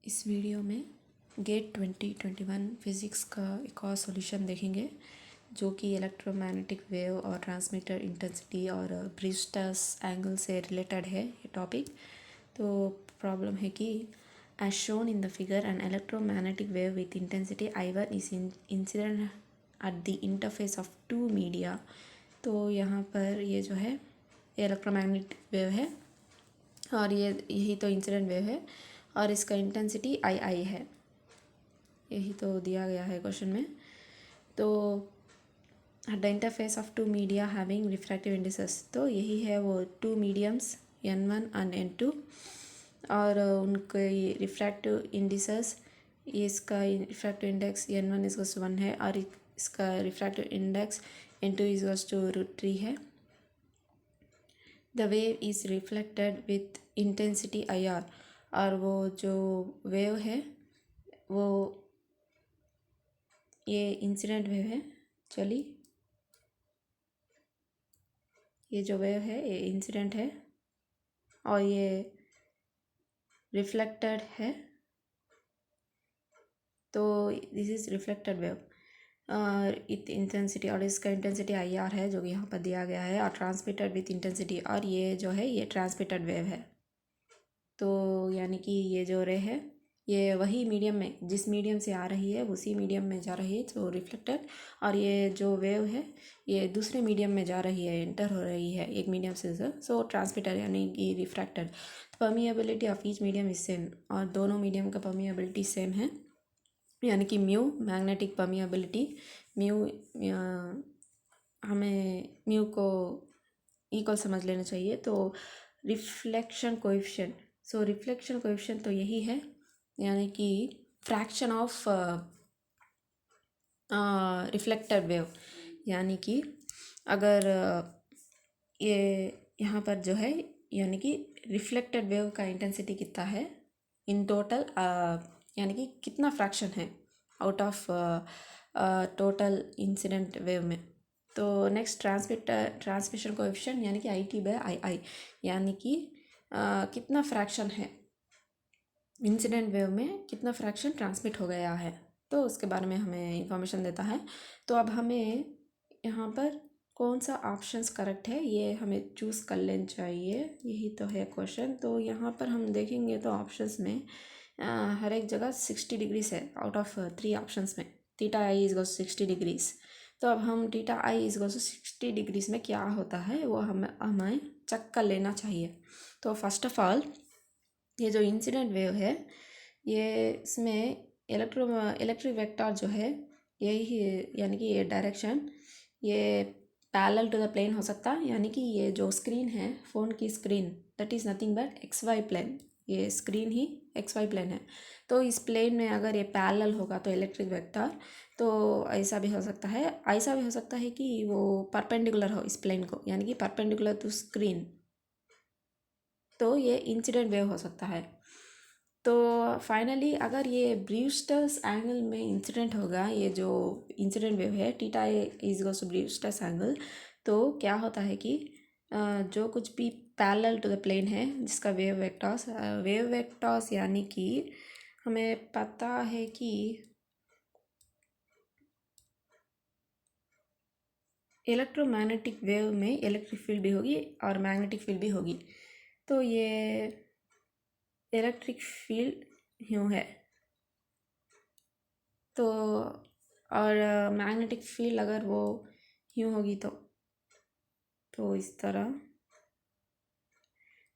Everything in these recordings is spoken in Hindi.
इस वीडियो में गेट 2021 फिज़िक्स का एक और सॉल्यूशन देखेंगे जो कि इलेक्ट्रोमैग्नेटिक वेव और ट्रांसमीटर इंटेंसिटी और ब्रीस्टस एंगल से रिलेटेड है ये टॉपिक। तो प्रॉब्लम है कि as shown in the figure an electromagnetic wave with intensity I1 is incident at the interface of two media. तो यहाँ पर ये जो है इलेक्ट्रोमैग्नेटिक वेव है और ये यही तो इंसिडेंट वेव है और इसका इंटेंसिटी I है, यही तो दिया गया है क्वेश्चन में। तो at the interface of two media having refractive indices, तो यही है वो to mediums N1 and N2 और उनके रिफ्रैक्टिव इंडिसेस, इसका रिफ्रैक्टिव इंडेक्स N1 इज 1 है और इसका रिफ्रैक्टिव इंडेक्स N2 इज √3 है। The wave is reflected with intensity IR, और वो जो वेव है वो ये इंसिडेंट वेव है। चलिए, ये जो वेव है ये इंसिडेंट है और ये रिफ्लेक्टेड है, तो this is reflected wave with intensity और इसका इंटेंसिटी IR है जो कि यहाँ पर दिया गया है, और ट्रांसमिटेड विथ इंटेंसिटी, और ये जो है ये ट्रांसमिटेड वेव है। तो यानी कि ये जो रे है ये वही मीडियम में, जिस मीडियम से आ रही है उसी मीडियम में जा रही है तो रिफ्लेक्टेड, और ये जो वेव है ये दूसरे मीडियम में जा रही है, एंटर हो रही है एक मीडियम से सो ट्रांसमिटेड यानी कि refracted. Permeability of each medium is same, और दोनों मीडियम का परमिएबिलिटी सेम है, यानी कि म्यू मैग्नेटिक परमिएबिलिटी म्यू, हमें म्यू को इक्वल समझ लेना चाहिए। तो रिफ्लेक्शन कोएफिशिएंट, सो रिफ्लेक्शन कोएफिशिएंट तो यही है, यानी कि फ्रैक्शन ऑफ रिफ्लेक्टेड वेव, यानी कि अगर ये यहाँ पर जो है यानी कि रिफ्लेक्टेड वेव का इंटेंसिटी कितना है इन टोटल, यानी कि कितना फ्रैक्शन है out of total incident wave में। तो नेक्स्ट ट्रांसमिशन कोएफिशिएंट यानी कि IT/II, यानी कि कितना फ्रैक्शन है इंसिडेंट वेव में, कितना फ्रैक्शन ट्रांसमिट हो गया है, तो उसके बारे में हमें इंफॉर्मेशन देता है। तो अब हमें यहाँ पर कौन सा ऑप्शंस करेक्ट है ये हमें चूज़ कर लेना चाहिए, यही तो है क्वेश्चन। तो यहाँ पर हम देखेंगे तो ऑप्शंस में हर एक जगह 60 डिग्रीज है आउट ऑफ 3 ऑप्शंस में, θI इज 60 डिग्रीज। तो अब हम θI इज 60 डिग्रीज में क्या होता है वो हमें चेक कर लेना चाहिए। तो फर्स्ट ऑफ ऑल ये जो इंसिडेंट वेव है ये इसमें इलेक्ट्रिक वेक्टर जो है यही, यानी कि ये डायरेक्शन ये पैरेलल टू द प्लेन हो सकता है, यानी कि ये जो स्क्रीन है फ़ोन की screen that is nothing but XY plane, ये स्क्रीन ही XY प्लेन है। तो इस प्लेन में अगर ये पैरेलल होगा तो इलेक्ट्रिक वेक्टर, तो ऐसा भी हो सकता है, ऐसा भी हो सकता है कि वो परपेंडिकुलर हो इस प्लेन को, यानी कि परपेंडिकुलर टू स्क्रीन, तो ये इंसिडेंट वेव हो सकता है। तो फाइनली अगर ये ब्रीस्टस एंगल में इंसिडेंट होगा, ये जो इंसिडेंट वेव है θI is goes to Brewster's angle, तो क्या होता है कि जो कुछ भी पैरेलल टू द प्लेन है जिसका वेव वेक्टर्स यानी कि हमें पता है कि इलेक्ट्रोमैग्नेटिक वेव में इलेक्ट्रिक फील्ड भी होगी और मैग्नेटिक फील्ड भी होगी। तो ये इलेक्ट्रिक फील्ड यूँ है, तो और मैग्नेटिक फील्ड अगर वो यूँ होगी तो इस तरह,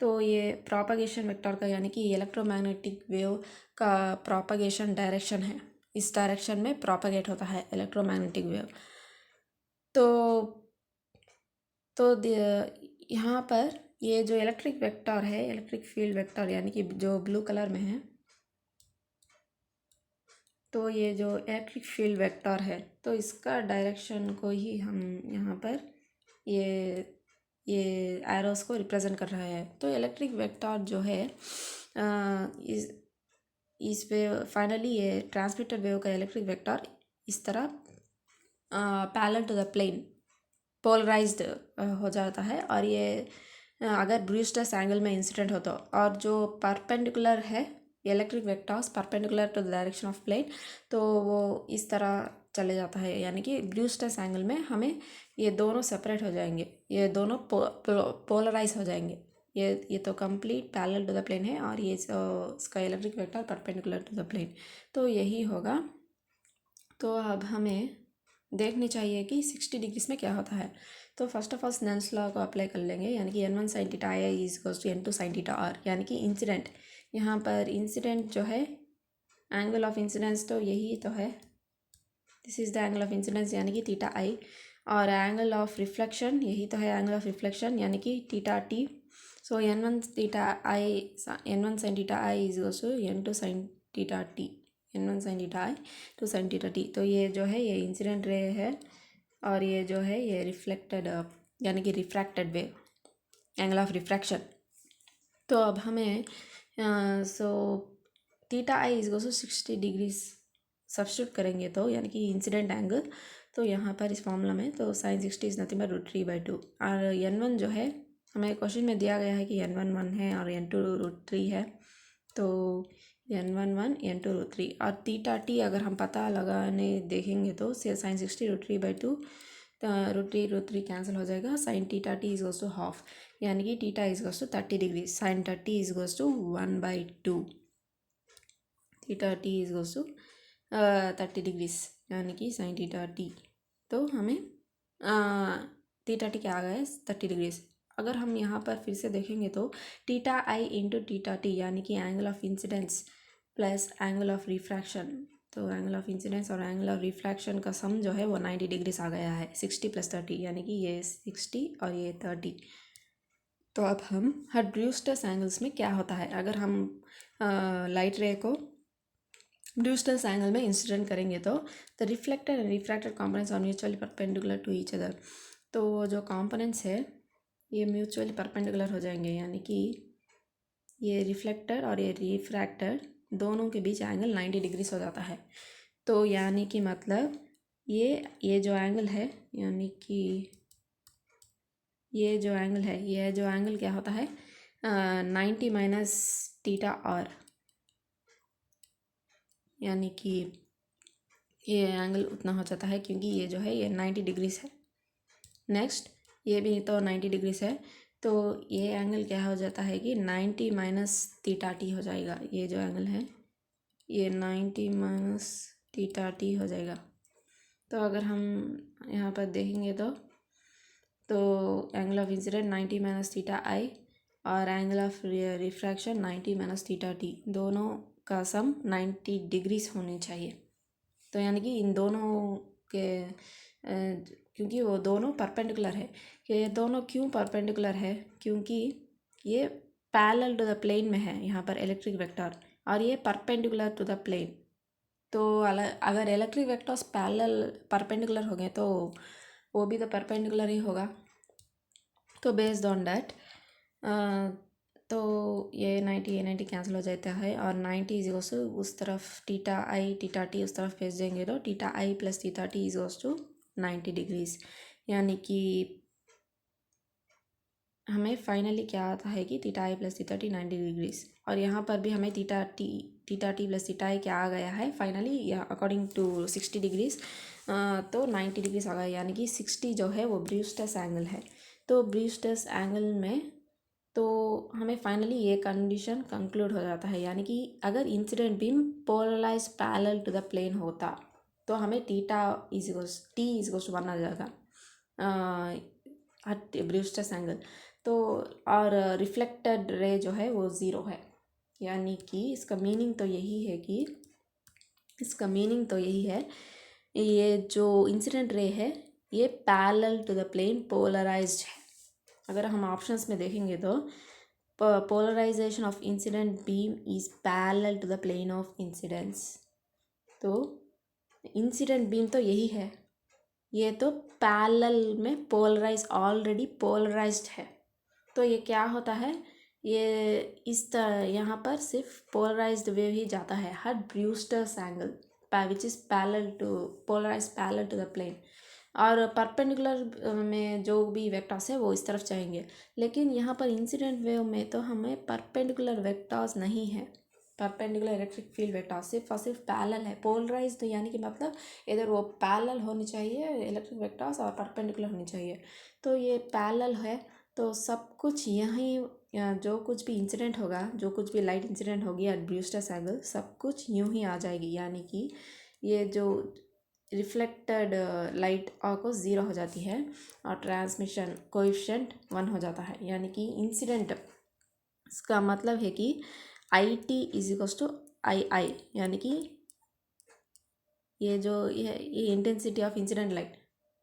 तो ये प्रोपगेशन वेक्टर का यानी कि इलेक्ट्रोमैग्नेटिक वेव का प्रोपगेशन डायरेक्शन है, इस डायरेक्शन में प्रोपगेट होता है इलेक्ट्रोमैग्नेटिक वेव। तो यहाँ पर ये जो इलेक्ट्रिक वेक्टर है, इलेक्ट्रिक फील्ड वेक्टर यानी कि जो ब्लू कलर में है, तो ये जो इलेक्ट्रिक फील्ड वेक्टर है तो इसका डायरेक्शन को ही हम यहाँ पर ये एरोस को रिप्रेजेंट कर रहा है। तो इलेक्ट्रिक वेक्टर जो है इस वेव फाइनली ये ट्रांसमिटेड वेव का इलेक्ट्रिक वेक्टर इस तरह parallel to the plane polarised हो जाता है, और ये अगर ब्रीस्टस एंगल में इंसिडेंट हो तो, और जो परपेंडिकुलर है electric vectors perpendicular to the direction of plane, तो वो इस तरह चले जाता है, यानी कि ब्रूस्टर्स एंगल में हमें ये दोनों सेपरेट हो जाएंगे, ये दोनों पोलराइज हो जाएंगे। ये तो complete parallel to the plane है और ये इसका electric vector perpendicular to the plane, तो यही होगा। तो अब हमें देखनी चाहिए कि 60 डिग्रीज में क्या होता है। तो first of all Snell's law को अप्लाई कर लेंगे, यानी कि n1 sin theta I is equals to n2 sin theta R, यानी कि इंसिडेंट, यहाँ पर इंसिडेंट जो है एंगल ऑफ इंसिडेंस तो यही तो है, this is the angle of incidence यानी कि थीटा आई, और एंगल ऑफ रिफ्लेक्शन यही तो है एंगल ऑफ रिफ्लेक्शन यानी कि theta T. So n1 theta I n1 sin theta I is equals to n2 sin theta T, n1 sin theta I to sin theta T. तो ये जो है ये इंसिडेंट रे है और ये जो है ये रिफ्लेक्टेड यानी कि refracted wave, angle of refraction. तो अब हमें so theta I is equals to 60 degrees substitute करेंगे तो यानी कि इंसिडेंट एंगल, तो यहाँ पर इस फॉर्मूला में तो sin 60 इज नथिंग बट √3/2, और n1 जो है हमें क्वेश्चन में दिया गया है कि n1 1 है और n2 √3 है, तो n1 1 n2 √3, और थीटा टी अगर हम पता लगाने देखेंगे तो sin 60 √3/2, √3 कैंसिल हो जाएगा, sin theta T is to half, यानी कि theta is to 30 degree, sin 30 is to 1/2, theta T is to 30 degrees यानी कि sin थीटा टी। तो हमें थीटा टी क्या आ गया है 30 डिग्रीज। अगर हम यहाँ पर फिर से देखेंगे तो थीटा आई इंटू थीटा टी यानी कि angle of incidence plus angle of refraction, तो एंगल ऑफ इंसिडेंस और एंगल ऑफ रिफ्रैक्शन का सम जो है वो 90 डिग्रीज आ गया है, 60 + 30 यानी कि ये 60 और ये 30। तो अब हम हर ब्रूस्टर्स एंगल्स में क्या होता है, अगर हम लाइट रे को ब्रूस्टर्स एंगल में इंसिडेंट करेंगे तो the reflected and refracted components are mutually perpendicular to each other, तो जो कंपोनेंट्स है ये म्यूचुअली परपेंडिकुलर हो जाएंगे, यानी कि ये रिफ्लेक्टेड और ये रिफ्रैक्टेड दोनों के बीच एंगल 90 डिग्रीज हो जाता है। तो यानी कि मतलब ये जो एंगल है, यानी कि ये जो एंगल क्या होता है 90 माइनस थीटा आर, यानी कि ये एंगल उतना हो जाता है क्योंकि ये जो है ये 90 डिग्रीज है। नेक्स्ट ये भी तो 90 डिग्रीज है, तो ये एंगल क्या हो जाता है कि 90 माइनस थीटा टी हो जाएगा, ये जो एंगल है ये 90 माइनस थीटा टी हो जाएगा। तो अगर हम यहाँ पर देखेंगे तो angle of incident 90 minus theta I और angle of refraction 90 minus theta T, दोनों का सम 90 डिग्रीज होने चाहिए। तो यानी कि इन दोनों के क्योंकि वो दोनों परपेंडिकुलर है, ये दोनों क्यों परपेंडिकुलर है, क्योंकि ये पैरेलल टू द प्लेन में है यहाँ पर इलेक्ट्रिक वेक्टर, और ये परपेंडिकुलर टू द प्लेन। तो अगर इलेक्ट्रिक वेक्टर्स पैरेलल परपेंडिकुलर हो गए तो वो भी तो परपेंडिकुलर ही होगा। तो बेस्ड ऑन डैट तो ये 90 कैंसिल हो जाता है और 90 इज इक्वल्स टू उस तरफ थीटा आई थीटा टी उस तरफ भेज देंगे तो theta I plus theta T is equals to 90 degrees, यानी कि हमें फाइनली क्या आता है कि theta I plus theta T 90 degrees, और यहाँ पर भी हमें theta T plus theta I क्या आ गया है फाइनली अकॉर्डिंग टू 60 डिग्रीज, तो 90 डिग्रीज आ गया, यानी कि 60 जो है वो ब्रूस्टर्स एंगल है। तो ब्रूस्टर्स एंगल में तो हमें फाइनली ये कंडीशन कंक्लूड हो जाता है, यानी कि अगर incident beam polarise parallel to the plane होता तो हमें थीटा इज इक्वल्स टू 1 आ जाएगा ब्रूस्टर्स एंगल, तो और रिफ्लेक्टेड रे जो है वो 0 है, यानी कि इसका मीनिंग तो यही है ये जो इंसिडेंट रे है ये parallel to the plane polarised है। अगर हम ऑप्शंस में देखेंगे तो polarisation of incident beam is parallel to the plane of incidence, तो इंसिडेंट बीम तो यही है, ये तो पैरेलल में ऑलरेडी पोलराइज्ड है। तो ये क्या होता है, ये इस तरह यहाँ पर सिर्फ पोलराइज्ड वेव ही जाता है हर Brewster's angle which is polarized parallel to the plane, और परपेंडिकुलर में जो भी वेक्टर्स है वो इस तरफ जाएंगे। लेकिन यहाँ पर इंसिडेंट वेव में तो हमें परपेंडिकुलर वेक्टर्स नहीं है, परपेंडिकुलर इलेक्ट्रिक फील्ड वेक्टर सिर्फ और सिर्फ पैरेलल है। पोलराइज तो यानी कि मतलब इधर वो पैरेलल होनी चाहिए इलेक्ट्रिक वेक्टर्स और परपेंडिकुलर होनी चाहिए। तो ये पैरेलल है तो सब कुछ यहीं जो कुछ भी इंसिडेंट होगा, जो कुछ भी लाइट इंसिडेंट होगी एट ब्रूस्टर्स एंगल, सब कुछ यूं ही आ जाएगी। यानी कि ये जो रिफ्लेक्टेड लाइट को ज़ीरो हो जाती है और ट्रांसमिशन कोएफिशिएंट 1 हो जाता है। यानी कि इंसिडेंट, इसका मतलब है कि I T is equals to I I, यानी कि ये जो ये intensity of incident light,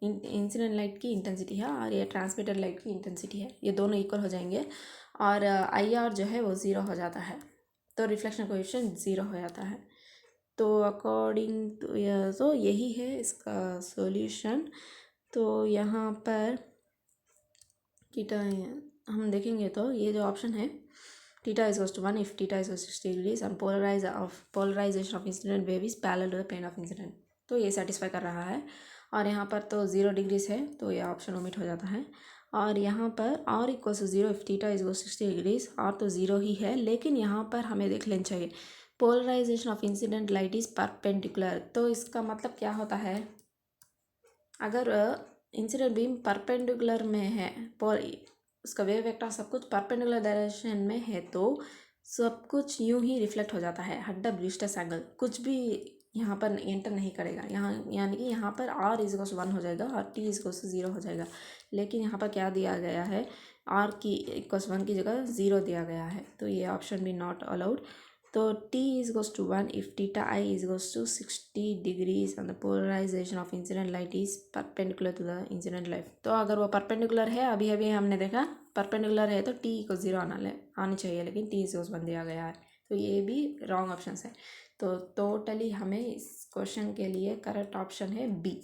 incident light की इंटेंसिटी है और ये ट्रांसमिटेड लाइट की इंटेंसिटी है, ये दोनों इक्वल हो जाएंगे और आई आर जो है वो ज़ीरो हो जाता है, तो रिफ्लेक्शन कोएफिशिएंट ज़ीरो हो जाता है। तो अकॉर्डिंग तो यही है इसका सॉल्यूशन। तो यहाँ पर थीटा हम देखेंगे तो ये जो ऑप्शन है theta is goes to 1 if theta is 60 degrees and polarisation of incident wave is parallel to the plane of incident, तो ये सेटिस्फाई कर रहा है। और यहाँ पर तो 0 डिग्रीज है तो ये ऑप्शन ओमिट हो जाता है। और यहाँ पर और equals to 0 if theta is goes 60 degrees, और तो 0 ही है, लेकिन यहाँ पर हमें देख लेना चाहिए polarisation of incident light is perpendicular. तो इसका मतलब क्या होता है, अगर इंसिडेंट बीम परपेंडिकुलर में है, उसका वेव वेक्टर सब कुछ परपेंडिकुलर डायरेक्शन में है, तो सब कुछ यूं ही रिफ्लेक्ट हो जाता है हड्डा ब्रूस्टर्स एंगल, कुछ भी यहाँ पर एंटर नहीं करेगा। यहाँ यानी कि यहाँ पर r इज इक्वल्स 1 हो जाएगा और t इज इक्वल्स 0 हो जाएगा। लेकिन यहाँ पर क्या दिया गया है, r की इक्वल्स 1 की जगह 0 दिया गया है, तो ये ऑप्शन भी नॉट अलाउड। तो t is goes to 1 if theta I is goes to 60 degrees and the polarization of incident light is perpendicular to the incident light। तो अगर वो परपेंडिकुलर है, अभी अभी हमने देखा परपेंडिकुलर है तो t को 0 आनी चाहिए, लेकिन t is goes 1 दिया गया है, तो ये भी रॉन्ग ऑप्शन है। तो टोटली हमें इस क्वेश्चन के लिए करेक्ट ऑप्शन है बी।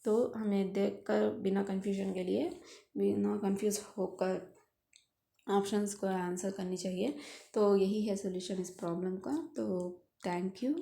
तो हमें देखकर बिना कन्फ्यूजन के लिए, बिना कन्फ्यूज होकर ऑप्शंस को आंसर करनी चाहिए। तो यही है सॉल्यूशन इस प्रॉब्लम का। तो थैंक यू।